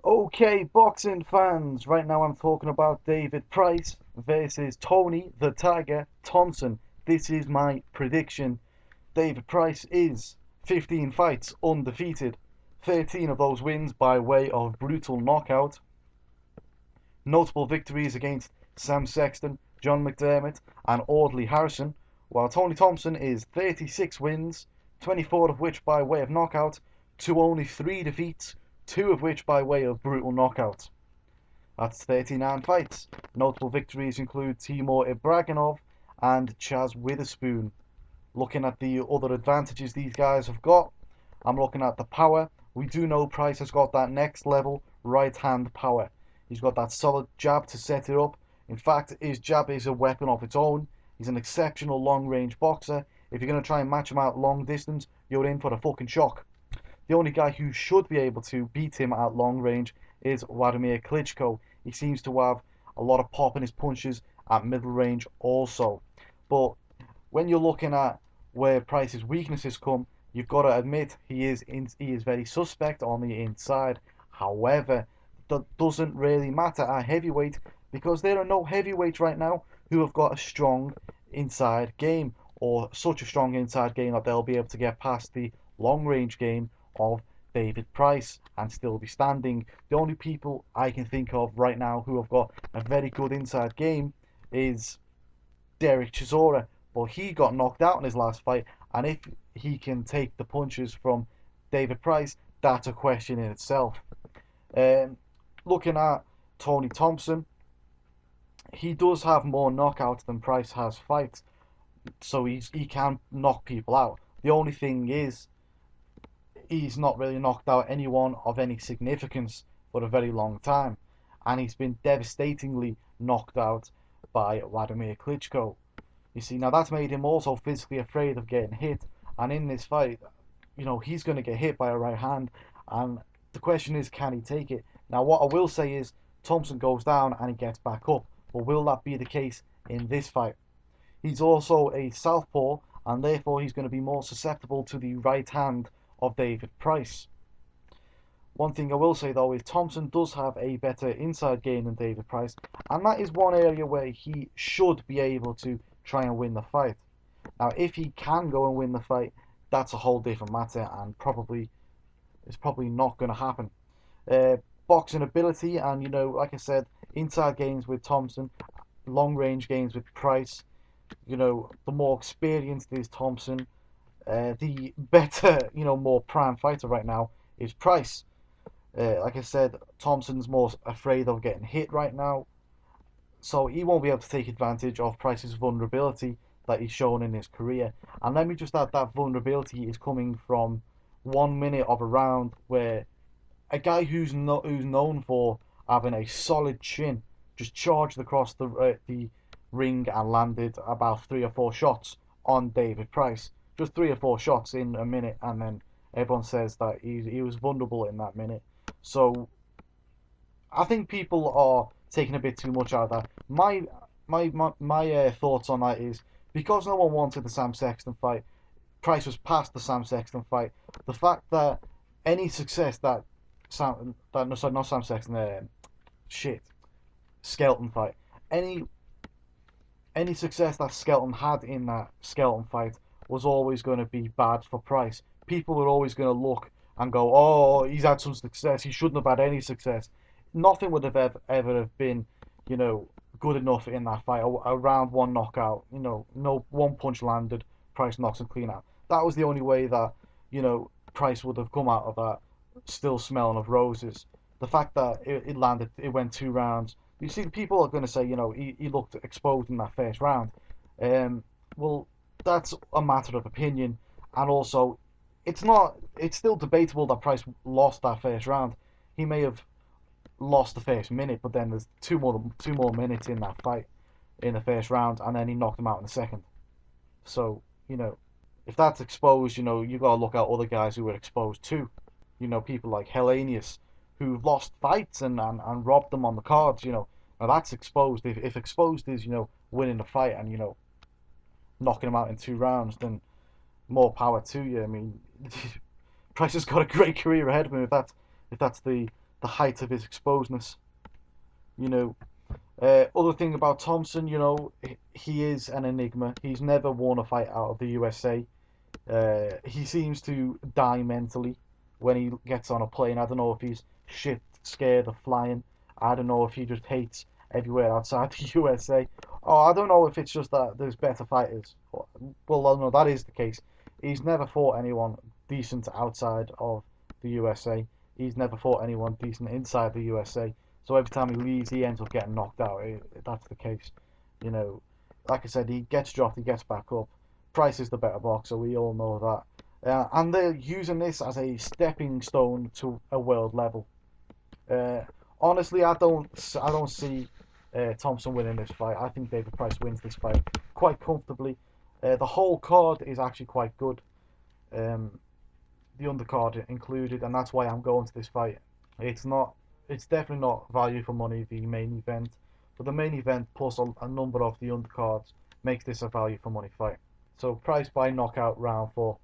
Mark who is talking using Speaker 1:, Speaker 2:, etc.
Speaker 1: Okay, boxing fans, right now I'm talking about David Price versus Tony the Tiger Thompson. This is my prediction. David Price is 15 fights undefeated, 13 of those wins by way of brutal knockout. Notable victories against Sam Sexton, John McDermott, and Audley Harrison, while Tony Thompson is 36 wins, 24 of which by way of knockout, to only 3 defeats, 2 of which by way of brutal knockout. That's 39 fights. Notable victories include Timur Ibragimov and Chaz Witherspoon. Looking at the other advantages these guys have got, I'm looking at the power. We do know Price has got that next level right hand power. He's got that solid jab to set it up. In fact, his jab is a weapon of its own. He's an exceptional long range boxer. If you're going to try and match him out long distance, you're in for a fucking shock. The only guy who should be able to beat him at long range is Wladimir Klitschko. He seems to have a lot of pop in his punches at middle range also. But when you're looking at where Price's weaknesses come, you've got to admit he is very suspect on the inside. However, that doesn't really matter at heavyweight because there are no heavyweights right now who have got a strong inside game, or such a strong inside game that they'll be able to get past the long range game of David Price and still be standing. The only people I can think of right now who have got a very good inside game is Derek Chisora, but he got knocked out in his last fight, and if he can take the punches from David Price, that's a question in itself. Um, Looking at Tony Thompson, he does have more knockouts than Price has fights, so he can knock people out. The only thing is, he's not really knocked out anyone of any significance for a very long time, and he's been devastatingly knocked out by Wladimir Klitschko. You see, now that's made him also physically afraid of getting hit, and in this fight, he's going to get hit by a right hand, and the question is, can he take it? Now, what I will say is, Thompson goes down and he gets back up, but will that be the case in this fight? He's also a southpaw, and therefore he's going to be more susceptible to the right hand of David Price. One thing I will say though is Thompson does have a better inside game than David Price, and that is one area where he should be able to try and win the fight. Now, if he can go and win the fight, that's a whole different matter, and it's probably not going to happen. Boxing ability, and like I said, inside games with Thompson, long range games with Price. The more experienced is Thompson, the better, more prime fighter right now is Price. Like I said, Thompson's more afraid of getting hit right now, so he won't be able to take advantage of Price's vulnerability that he's shown in his career. And let me just add, that vulnerability is coming from 1 minute of a round where a guy who's known for having a solid chin just charged across the ring and landed about 3 or 4 shots on David Price. Just 3 or 4 shots in a minute, and then everyone says that he was vulnerable in that minute. So I think people are taking a bit too much out of that. My thoughts on that is, because no one wanted the Sam Sexton fight, Price was past the Sam Sexton fight. The fact that any success that not Sam Sexton, Skelton fight, any success that Skelton had in that Skelton fight was always going to be bad for Price. People are always going to look and go, "Oh, he's had some success. He shouldn't have had any success." Nothing would have ever have been, good enough in that fight. A round one knockout, no one punch landed. Price knocks him clean out. That was the only way that Price would have come out of that still smelling of roses. The fact that it landed, it went 2 rounds. You see, people are going to say, he looked exposed in that first round. Well, that's a matter of opinion, and also, it's not. It's still debatable that Price lost that first round. He may have lost the first minute, but then there's two more minutes in that fight in the first round, and then he knocked him out in the second. So, if that's exposed, you got to look at other guys who were exposed too. People like Hellenius, who've lost fights and robbed them on the cards. Now that's exposed. If exposed is winning the fight and knocking him out in 2 rounds, then more power to you. I mean, Price has got a great career ahead of him if that's the height of his exposedness. You know, other thing about Thompson, you know, he is an enigma. He's never won a fight out of the USA. He seems to die mentally when he gets on a plane. I don't know if he's shit scared of flying. I don't know if he just hates everywhere outside the USA. Oh, I don't know if it's just that there's better fighters. Well, no, that is the case. He's never fought anyone decent outside of the USA. He's never fought anyone decent inside the USA. So every time he leaves, he ends up getting knocked out. That's the case. You know, like I said, he gets dropped, he gets back up. Price is the better boxer. We all know that. And they're using this as a stepping stone to a world level. Uh, Honestly, I don't see Thompson winning this fight. I think David Price wins this fight quite comfortably. The whole card is actually quite good. Um, the undercard included, and that's why I'm going to this fight. It's not, it's definitely not value for money, the main event, but the main event plus a number of the undercards makes this a value for money fight. So price by knockout round 4.